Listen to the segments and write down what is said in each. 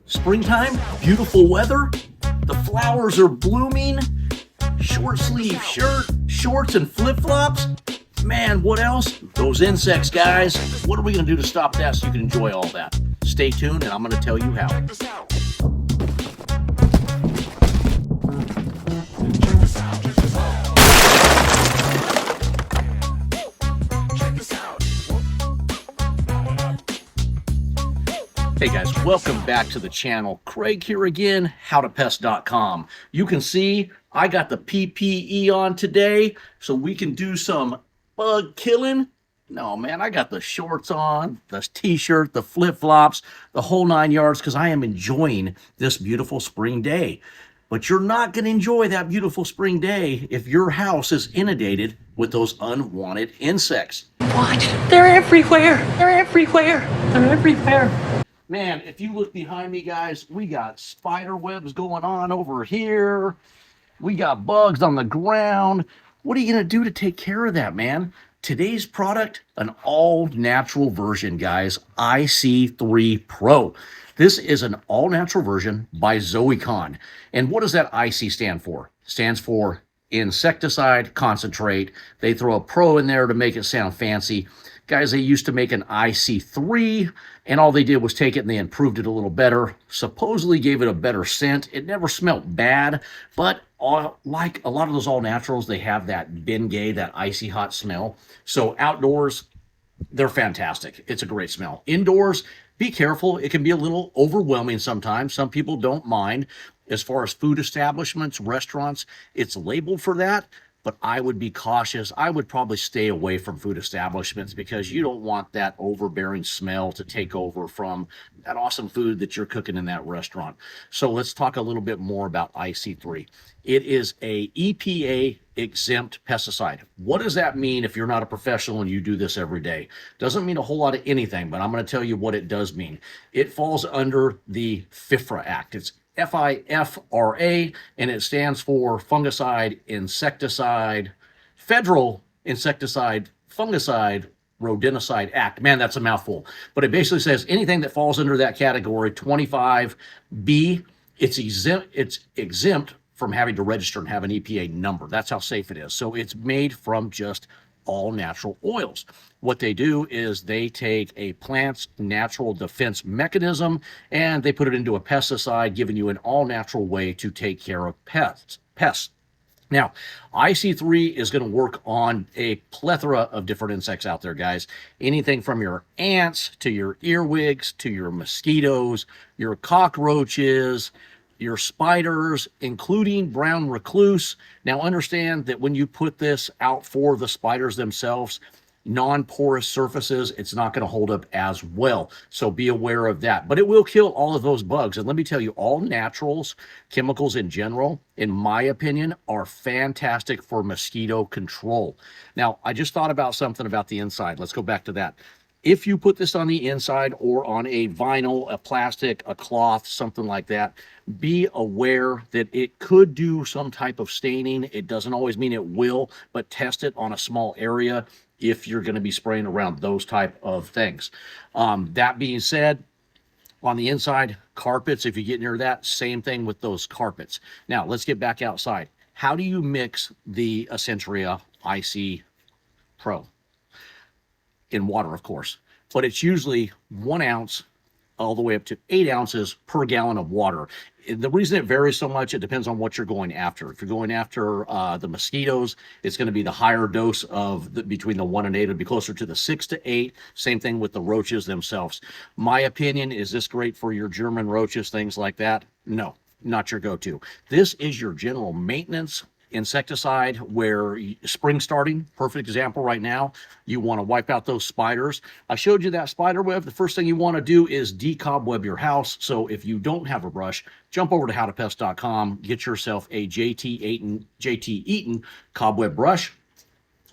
Springtime, beautiful weather, the flowers are blooming, short sleeve shirt, shorts and flip-flops. Man, what else? Those insects, guys. What are we going to do to stop that so you can enjoy all that? Stay tuned and I'm going to tell you how. Hey guys, welcome back to the channel. Craig here again, howtopest.com. You can see I got the PPE on today so we can do some bug killing. No, man, I got the shorts on, the t-shirt, the flip-flops, the whole 9 yards because I am enjoying this beautiful spring day. But you're not going to enjoy that beautiful spring day if your house is inundated with those unwanted insects. What? They're everywhere. They're everywhere. They're everywhere. Man, if you look behind me, guys, we got spider webs going on over here. We got bugs on the ground. What are you going to do to take care of that, man? Today's product, an all-natural version, guys, IC Pro. This is an all-natural version by Zoecon. And what does that IC stand for? It stands for insecticide concentrate. They throw a pro in there to make it sound fancy. Guys, they used to make an IC3, and all they did was take it and they improved it a little better. Supposedly gave it a better scent. It never smelled bad, but like a lot of those all-naturals, they have that Bengay, that icy hot smell. So outdoors, they're fantastic. It's a great smell. Indoors, be careful. It can be a little overwhelming sometimes. Some people don't mind. As far as food establishments, restaurants, it's labeled for that. But I would be cautious. I would probably stay away from food establishments because you don't want that overbearing smell to take over from that awesome food that you're cooking in that restaurant. So let's talk a little bit more about IC3. It is a EPA exempt pesticide. What does that mean if you're not a professional and you do this every day? Doesn't mean a whole lot of anything, but I'm going to tell you what it does mean. It falls under the FIFRA Act. It's FIFRA, and it stands for Fungicide, Insecticide, Federal Insecticide, Fungicide, Rodenticide Act. Man, that's a mouthful. But it basically says anything that falls under that category, 25B, it's exempt from having to register and have an EPA number. That's how safe it is. So it's made from just all natural oils. What they do is they take a plant's natural defense mechanism and they put it into a pesticide, giving you an all-natural way to take care of pests. Now, IC3 is going to work on a plethora of different insects out there, guys. Anything from your ants to your earwigs to your mosquitoes, your cockroaches, your spiders, including brown recluse. Now understand that when you put this out for the spiders themselves, non-porous surfaces, it's not going to hold up as well. So be aware of that. But it will kill all of those bugs. And let me tell you, all naturals, chemicals in general, in my opinion, are fantastic for mosquito control. Now, I just thought about something about the inside. Let's go back to that. If you put this on the inside or on a vinyl, a plastic, a cloth, something like that, be aware that it could do some type of staining. It doesn't always mean it will, but test it on a small area if you're going to be spraying around those type of things. That being said, on the inside, carpets, if you get near that, same thing with those carpets. Now, let's get back outside. How do you mix the Essentria IC Pro? In water, of course, but it's usually 1 ounce all the way up to 8 ounces per gallon of water. The reason it varies so much, it depends on what you're going after. If you're going after the mosquitoes, it's going to be the higher dose of between the 1 and 8. It'll be closer to the 6 to 8. Same thing with the roaches themselves. My opinion, is this great for your German roaches, things like that? No, not your go-to. This is your general maintenance insecticide where spring starting, perfect example right now. You want to wipe out those spiders. I showed you that spider web. The first thing you want to do is decobweb your house. So if you don't have a brush, jump over to howtopest.com, get yourself a JT Eaton cobweb brush.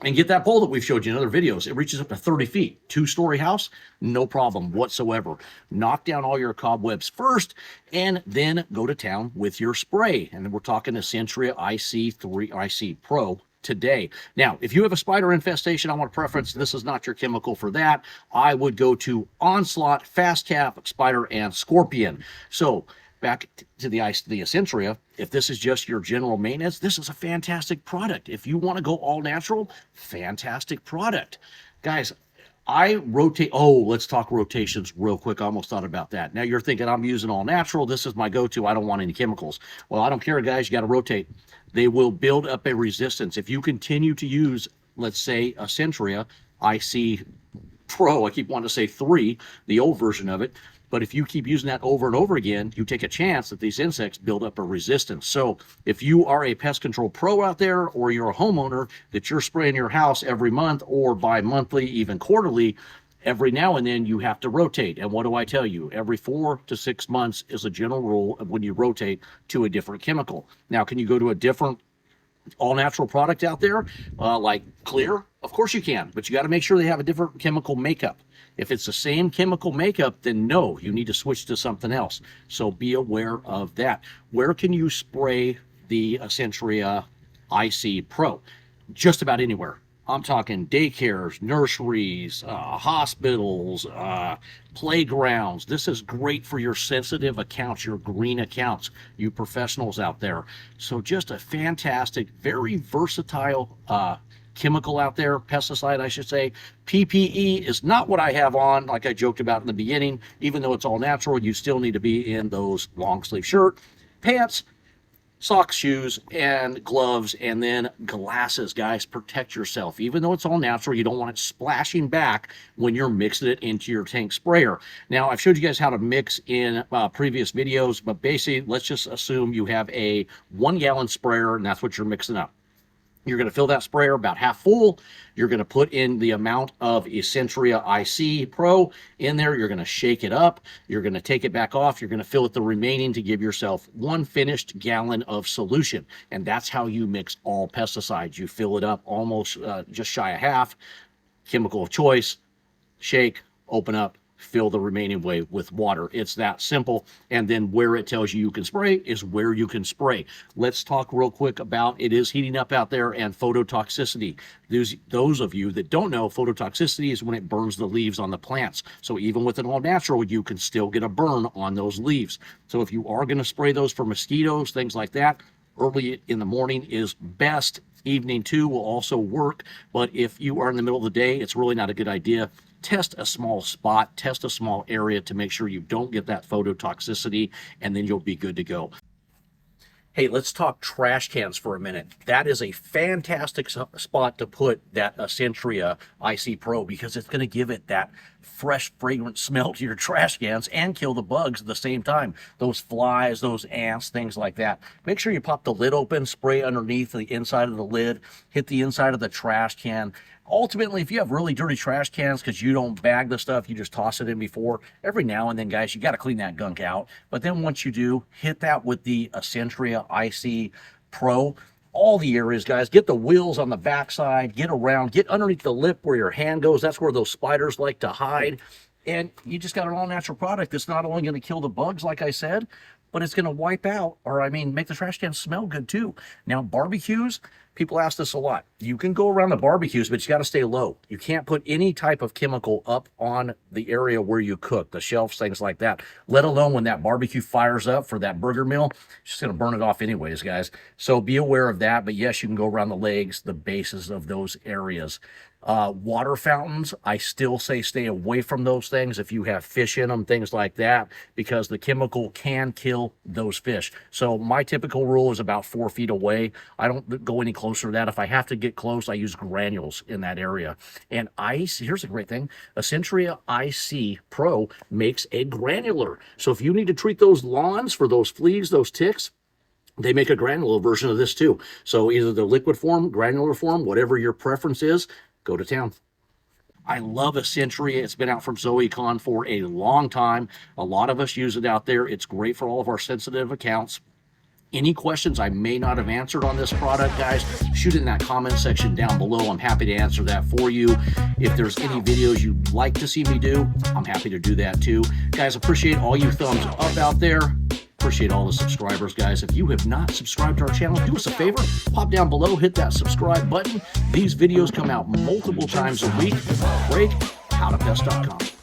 And get that pole that we've showed you in other videos. It reaches up to 30 feet. 2-story house, no problem whatsoever. Knock down all your cobwebs first, and then go to town with your spray. And then we're talking Essentria IC Pro today. Now, if you have a spider infestation, I want to preference this is not your chemical for that. I would go to Onslaught, Fast Cap, Spider, and Scorpion. So back to the Essentria, if this is just your general maintenance, this is a fantastic product. If you want to go all natural, fantastic product. Guys, I rotate. Oh, let's talk rotations real quick. I almost thought about that. Now you're thinking I'm using all natural. This is my go-to. I don't want any chemicals. Well, I don't care, guys. You got to rotate. They will build up a resistance. If you continue to use, let's say, Essentria IC Pro, I keep wanting to say 3, the old version of it. But if you keep using that over and over again, you take a chance that these insects build up a resistance. So if you are a pest control pro out there, or you're a homeowner that you're spraying your house every month or bi-monthly, even quarterly, every now and then you have to rotate. And what do I tell you? Every 4 to 6 months is a general rule of when you rotate to a different chemical. Now, can you go to a different all-natural product out there like Clear? Of course you can, but you got to make sure they have a different chemical makeup. If it's the same chemical makeup, then no, you need to switch to something else. So be aware of that. Where can you spray the Essentria IC Pro? Just about anywhere. I'm talking daycares, nurseries, hospitals, playgrounds. This is great for your sensitive accounts, your green accounts, you professionals out there. So just a fantastic, very versatile chemical out there, pesticide, I should say. PPE is not what I have on, like I joked about in the beginning. Even though it's all natural, you still need to be in those long sleeve shirt, pants, socks, shoes, and gloves, and then glasses. Guys, protect yourself. Even though it's all natural, you don't want it splashing back when you're mixing it into your tank sprayer. Now, I've showed you guys how to mix in previous videos, but basically, let's just assume you have a 1-gallon sprayer, and that's what you're mixing up. You're going to fill that sprayer about half full. You're going to put in the amount of Essentria IC Pro in there. You're going to shake it up. You're going to take it back off. You're going to fill it the remaining to give yourself 1 finished gallon of solution. And that's how you mix all pesticides. You fill it up almost just shy of half. Chemical of choice, shake, open up, fill the remaining way with water. It's that simple. And then where it tells you can spray is where you can spray. Let's talk real quick about it is heating up out there and phototoxicity. Those of you that don't know, phototoxicity is when it burns the leaves on the plants. So even with an all natural, you can still get a burn on those leaves. So if you are going to spray those for mosquitoes, things like that, early in the morning is best. Evening too will also work. But if you are in the middle of the day, it's really not a good idea. Test a small spot, test a small area to make sure you don't get that phototoxicity, and then you'll be good to go. Hey, let's talk trash cans for a minute. That is a fantastic spot to put that Essentria IC Pro because it's going to give it that fresh, fragrant smell to your trash cans and kill the bugs at the same time. Those flies, those ants, things like that. Make sure you pop the lid open, spray underneath the inside of the lid, hit the inside of the trash can. Ultimately, if you have really dirty trash cans because you don't bag the stuff, you just toss it in before, every now and then, guys, you got to clean that gunk out. But then once you do, hit that with the Essentria IC Pro. All the areas, guys. Get the wheels on the backside, get around, get underneath the lip where your hand goes. That's where those spiders like to hide. And you just got an all-natural product that's not only going to kill the bugs, like I said, but it's going to wipe out, or I mean, make the trash can smell good too. Now, barbecues, people ask this a lot. You can go around the barbecues, but you got to stay low. You can't put any type of chemical up on the area where you cook, the shelves, things like that, let alone when that barbecue fires up for that burger meal. It's just going to burn it off anyways, guys. So be aware of that. But yes, you can go around the legs, the bases of those areas. Water fountains, I still say stay away from those things if you have fish in them, things like that, because the chemical can kill those fish. So my typical rule is about 4 feet away. I don't go any closer to that. If I have to get close, I use granules in that area. And ice, here's a great thing, Essentria IC Pro makes a granular. So if you need to treat those lawns for those fleas, those ticks, they make a granular version of this too. So either the liquid form, granular form, whatever your preference is, go to town. I love Essentria. It's been out from ZoeCon for a long time. A lot of us use it out there. It's great for all of our sensitive accounts. Any questions I may not have answered on this product, guys, shoot it in that comment section down below. I'm happy to answer that for you. If there's any videos you'd like to see me do, I'm happy to do that too. Guys, appreciate all you thumbs up out there. Appreciate all the subscribers, guys. If you have not subscribed to our channel, do us a favor, pop down below, hit that subscribe button. These videos come out multiple times a week. Craig, howtopest.com.